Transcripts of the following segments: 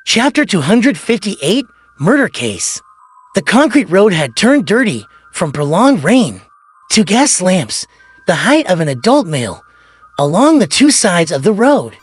Chapter 258, Murder Case. The concrete road had turned dirty from prolonged rain. Two gas lamps, the height of an adult male, along the two sides of the road,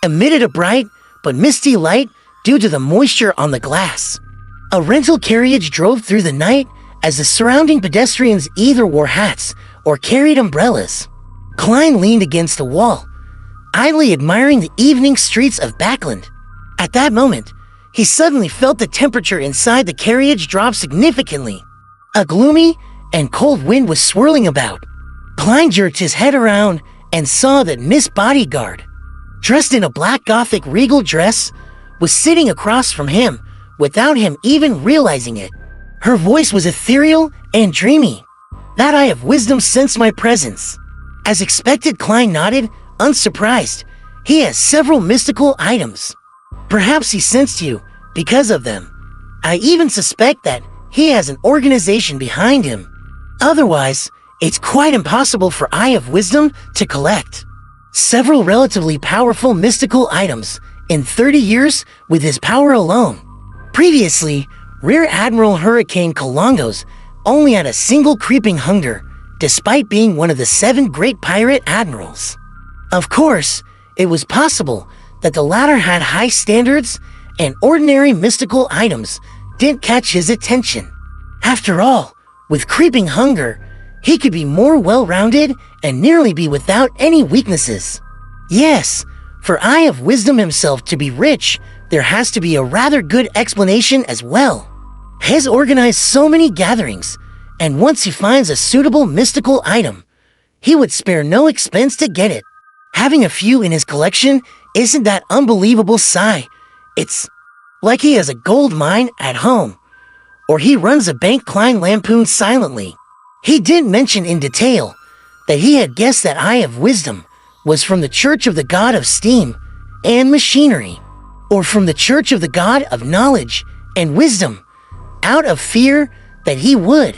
emitted a bright but misty light due to the moisture on the glass. A rental carriage drove through the night as the surrounding pedestrians either wore hats or carried umbrellas. Klein leaned against the wall, idly admiring the evening streets of Backland. At that moment, he suddenly felt the temperature inside the carriage drop significantly. A gloomy and cold wind was swirling about. Klein jerked his head around and saw that Miss Bodyguard, dressed in a black Gothic regal dress, was sitting across from him without him even realizing it. Her voice was ethereal and dreamy. That eye of wisdom sensed my presence. As expected, Klein nodded, unsurprised. He has several mystical items. Perhaps he sensed you because of them. I even suspect that he has an organization behind him. Otherwise, it's quite impossible for Eye of Wisdom to collect several relatively powerful mystical items in 30 years with his power alone. Previously, Rear Admiral Hurricane Kalongos only had a single creeping hunger, despite being one of the 7 great pirate admirals. Of course, it was possible that the latter had high standards and ordinary mystical items didn't catch his attention. After all, with creeping hunger, he could be more well-rounded and nearly be without any weaknesses. Yes, for Eye of Wisdom himself to be rich, there has to be a rather good explanation as well. He's organized so many gatherings, and once he finds a suitable mystical item, he would spare no expense to get it. Having a few in his collection isn't that unbelievable, sigh. It's like he has a gold mine at home, or he runs a bank. Klein lampooned silently. He didn't mention in detail that he had guessed that Eye of Wisdom was from the Church of the God of Steam and Machinery, or from the Church of the God of Knowledge and Wisdom, out of fear that he would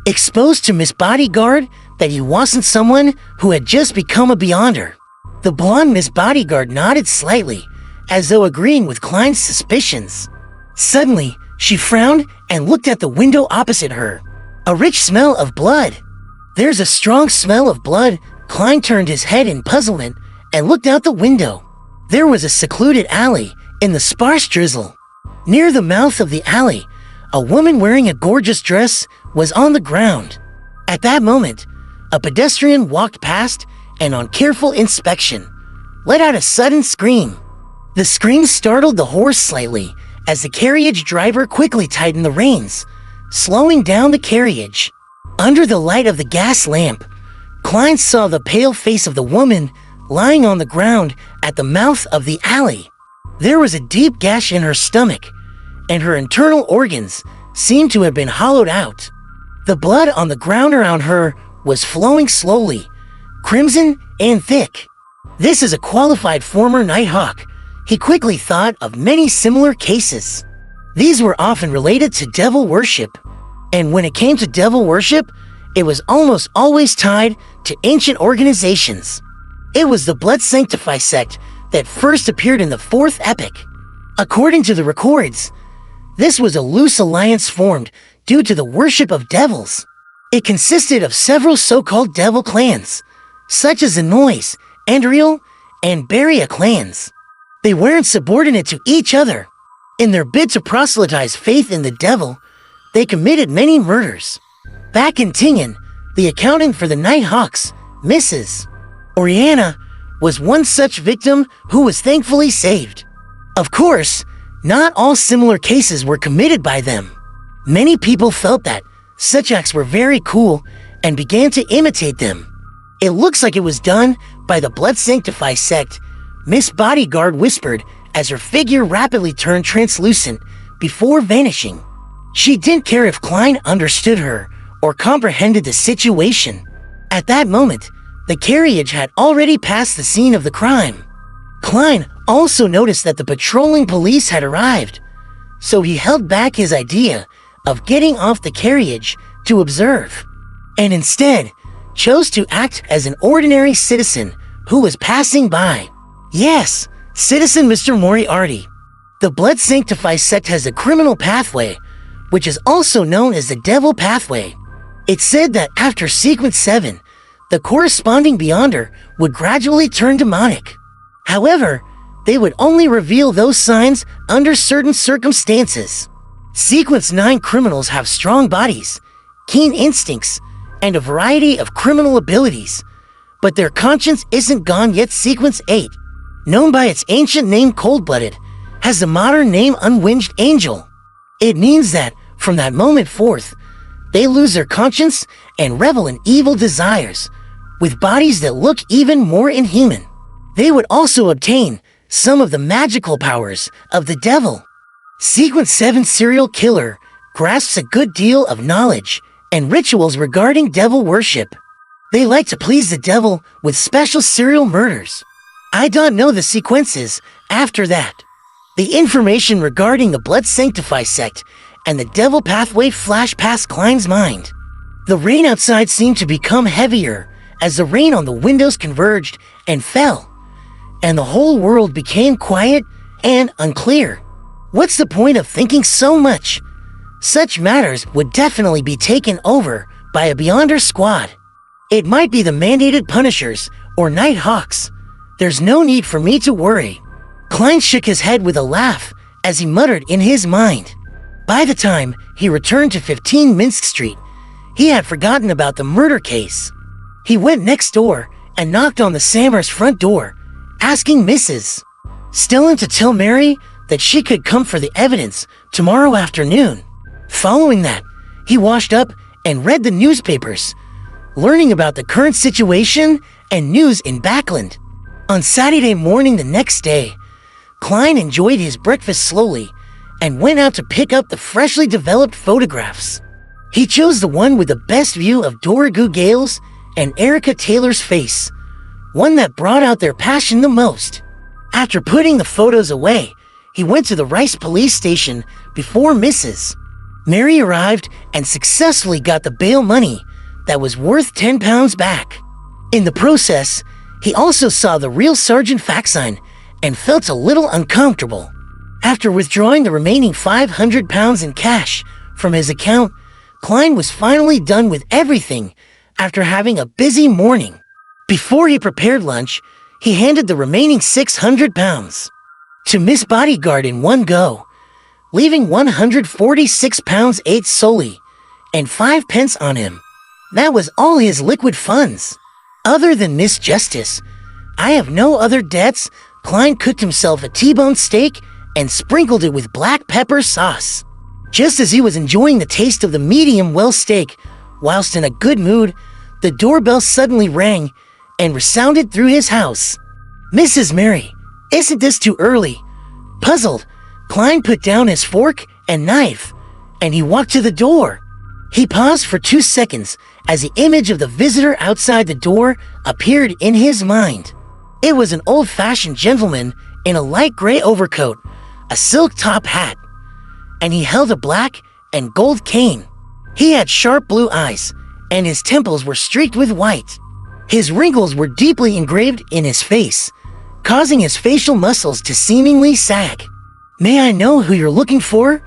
expose to Miss Bodyguard that he wasn't someone who had just become a Beyonder. The blonde Miss Bodyguard nodded slightly, as though agreeing with Klein's suspicions. Suddenly, she frowned and looked at the window opposite her. A rich smell of blood. There's a strong smell of blood. Klein turned his head in puzzlement and looked out the window. There was a secluded alley in the sparse drizzle. Near the mouth of the alley, a woman wearing a gorgeous dress was on the ground. At that moment, a pedestrian walked past and, on careful inspection, let out a sudden scream. The scream startled the horse slightly as the carriage driver quickly tightened the reins, slowing down the carriage. Under the light of the gas lamp, Klein saw the pale face of the woman lying on the ground at the mouth of the alley. There was a deep gash in her stomach, and her internal organs seemed to have been hollowed out. The blood on the ground around her was flowing slowly, crimson and thick. This is a qualified former Nighthawk. He quickly thought of many similar cases. These were often related to devil worship, and when it came to devil worship, it was almost always tied to ancient organizations. It was the Blood Sanctify sect that first appeared in the 4th epic. According to the records, this was a loose alliance formed due to the worship of devils. It consisted of several so-called devil clans, such as the Noise, Andriel, and Beria clans. They weren't subordinate to each other. In their bid to proselytize faith in the devil, they committed many murders. Back in Tingen, the accountant for the Nighthawks, Mrs. Oriana, was one such victim who was thankfully saved. Of course, not all similar cases were committed by them. Many people felt that such acts were very cool and began to imitate them. It looks like it was done by the Blood Sanctify sect, Miss Bodyguard whispered as her figure rapidly turned translucent before vanishing. She didn't care if Klein understood her or comprehended the situation. At that moment, the carriage had already passed the scene of the crime. Klein also noticed that the patrolling police had arrived, so he held back his idea of getting off the carriage to observe, and instead chose to act as an ordinary citizen who was passing by. Yes, Citizen Mr. Moriarty. The Blood Sanctify sect has a criminal pathway, which is also known as the Devil Pathway. It's said that after Sequence 7, the corresponding Beyonder would gradually turn demonic. However, they would only reveal those signs under certain circumstances. Sequence 9 criminals have strong bodies, keen instincts, and a variety of criminal abilities, but their conscience isn't gone yet. Sequence 8, known by its ancient name Cold-Blooded, has the modern name Unwinged Angel. It means that, from that moment forth, they lose their conscience and revel in evil desires, with bodies that look even more inhuman. They would also obtain some of the magical powers of the devil. Sequence 7 serial killer grasps a good deal of knowledge and rituals regarding devil worship. They like to please the devil with special serial murders. I don't know the sequences after that. The information regarding the Blood Sanctify sect and the Devil Pathway flashed past Klein's mind. The rain outside seemed to become heavier as the rain on the windows converged and fell, and the whole world became quiet and unclear. What's the point of thinking so much? Such matters would definitely be taken over by a Beyonder squad. It might be the mandated Punishers or Night Hawks. There's no need for me to worry. Klein shook his head with a laugh as he muttered in his mind. By the time he returned to 15 Minsk Street, he had forgotten about the murder case. He went next door and knocked on the Sammers' front door, asking Mrs. Stellan to tell Mary that she could come for the evidence tomorrow afternoon. Following that, he washed up and read the newspapers, learning about the current situation and news in Backland. On Saturday morning the next day, Klein enjoyed his breakfast slowly and went out to pick up the freshly developed photographs. He chose the one with the best view of Dorigu Gale's and Erica Taylor's face, one that brought out their passion the most. After putting the photos away, he went to the Rice police station before Mrs. Mary arrived and successfully got the bail money that was worth £10 back. In the process, he also saw the real Sergeant Faxine and felt a little uncomfortable. After withdrawing the remaining £500 in cash from his account, Klein was finally done with everything after having a busy morning. Before he prepared lunch, he handed the remaining £600 to Miss Bodyguard in one go, leaving £146 8 solely and 5 pence on him. That was all his liquid funds. Other than Miss Justice, I have no other debts. Klein cooked himself a T-bone steak and sprinkled it with black pepper sauce. Just as he was enjoying the taste of the medium-well steak, whilst in a good mood, the doorbell suddenly rang and resounded through his house. Mrs. Mary, isn't this too early? Puzzled, Klein put down his fork and knife, and he walked to the door. He paused for 2 seconds as the image of the visitor outside the door appeared in his mind. It was an old-fashioned gentleman in a light gray overcoat, a silk top hat, and he held a black and gold cane. He had sharp blue eyes, and his temples were streaked with white. His wrinkles were deeply engraved in his face, causing his facial muscles to seemingly sag. May I know who you're looking for?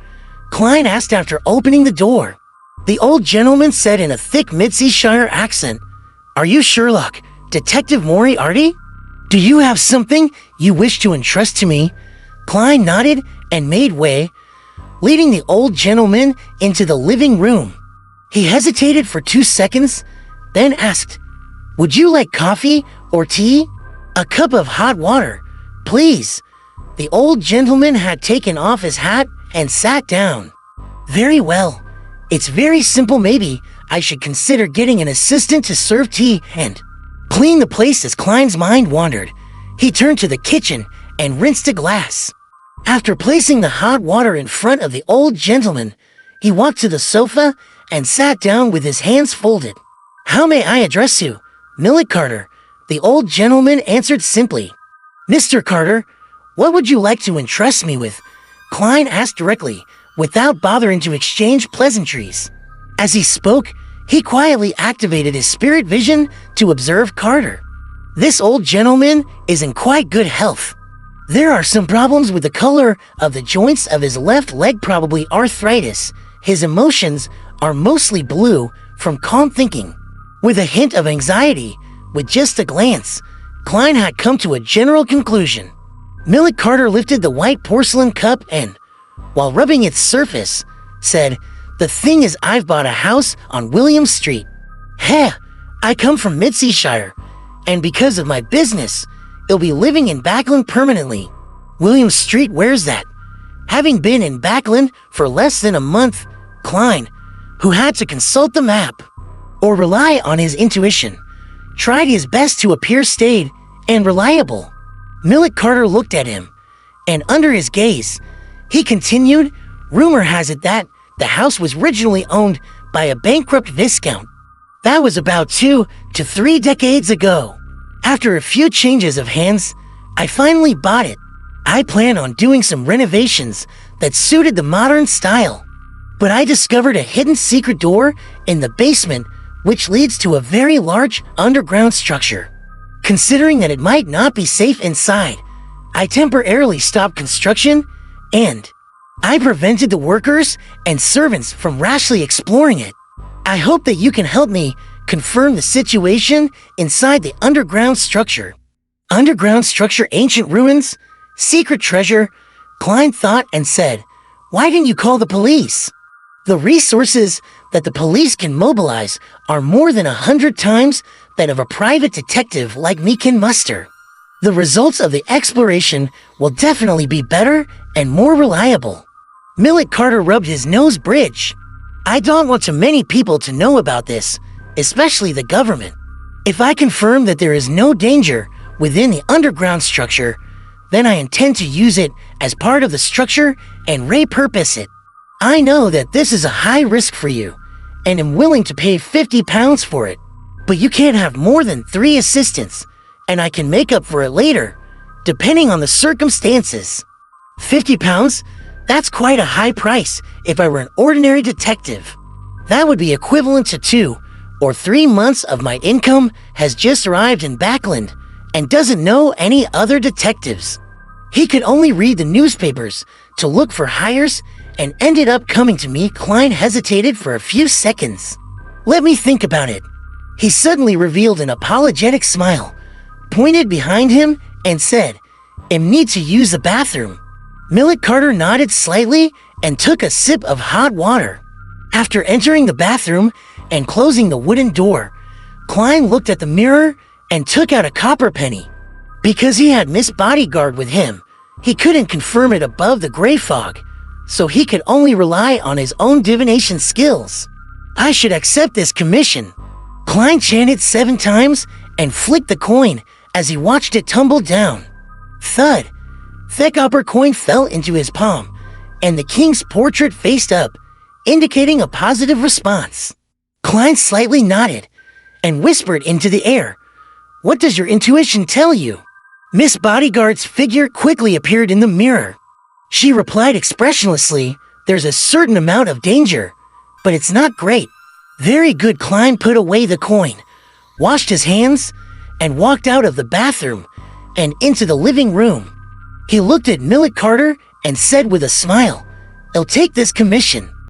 Klein asked after opening the door. The old gentleman said in a thick Midseashire accent, Are you Sherlock, Detective Moriarty? Do you have something you wish to entrust to me? Klein nodded and made way, leading the old gentleman into the living room. He hesitated for 2 seconds, then asked, Would you like coffee or tea? A cup of hot water, please. The old gentleman had taken off his hat and sat down. Very well. It's very simple. Maybe I should consider getting an assistant to serve tea and clean the place. As Klein's mind wandered, he turned to the kitchen and rinsed a glass. After placing the hot water in front of the old gentleman, he walked to the sofa and sat down with his hands folded. How may I address you? Millet Carter, the old gentleman answered simply. Mr. Carter, what would you like to entrust me with? Klein asked directly, without bothering to exchange pleasantries. As he spoke, he quietly activated his spirit vision to observe Carter. This old gentleman is in quite good health. There are some problems with the color of the joints of his left leg, probably arthritis. His emotions are mostly blue from calm thinking, with a hint of anxiety. With just a glance, Klein had come to a general conclusion. Millet Carter lifted the white porcelain cup and, while rubbing its surface, said, "The thing is, I've bought a house on William Street. Heh, I come from Midseashire, and because of my business, I'll be living in Backland permanently." William Street, where's that? Having been in Backland for less than a month, Klein, who had to consult the map or rely on his intuition, tried his best to appear staid and reliable. Millet Carter looked at him, and under his gaze, he continued, "Rumor has it that the house was originally owned by a bankrupt viscount. That was about 2 to 3 decades ago. After a few changes of hands, I finally bought it. I plan on doing some renovations that suited the modern style. But I discovered a hidden secret door in the basement which leads to a very large underground structure. Considering that it might not be safe inside, I temporarily stopped construction and I prevented the workers and servants from rashly exploring it. I hope that you can help me confirm the situation inside the underground structure." Underground structure, ancient ruins, secret treasure, Klein thought and said, "Why didn't you call the police? The resources that the police can mobilize are more than 100 times that of a private detective like me can muster. The results of the exploration will definitely be better and more reliable." Millet Carter rubbed his nose bridge. "I don't want too many people to know about this, especially the government. If I confirm that there is no danger within the underground structure, then I intend to use it as part of the structure and repurpose it. I know that this is a high risk for you, and am willing to pay £50 for it, but you can't have more than 3 assistants, and I can make up for it later, depending on the circumstances." £50? That's quite a high price if I were an ordinary detective. That would be equivalent to 2 or 3 months of my income. Has just arrived in Backland and doesn't know any other detectives. He could only read the newspapers to look for hires and ended up coming to me. Klein hesitated for a few seconds. "Let me think about it." He suddenly revealed an apologetic smile, pointed behind him, and said, "I need to use the bathroom." Millet Carter nodded slightly and took a sip of hot water. After entering the bathroom and closing the wooden door, Klein looked at the mirror and took out a copper penny. Because he had Miss Bodyguard with him, he couldn't confirm it above the gray fog, so he could only rely on his own divination skills. "I should accept this commission." Klein chanted 7 times and flicked the coin as he watched it tumble down. Thud! Thick copper coin fell into his palm, and the king's portrait faced up, indicating a positive response. Klein slightly nodded and whispered into the air, "What does your intuition tell you?" Miss Bodyguard's figure quickly appeared in the mirror. She replied expressionlessly, "There's a certain amount of danger, but it's not great." "Very good." Klein put away the coin, washed his hands, and walked out of the bathroom and into the living room. He looked at Millet Carter and said with a smile, "I'll take this commission."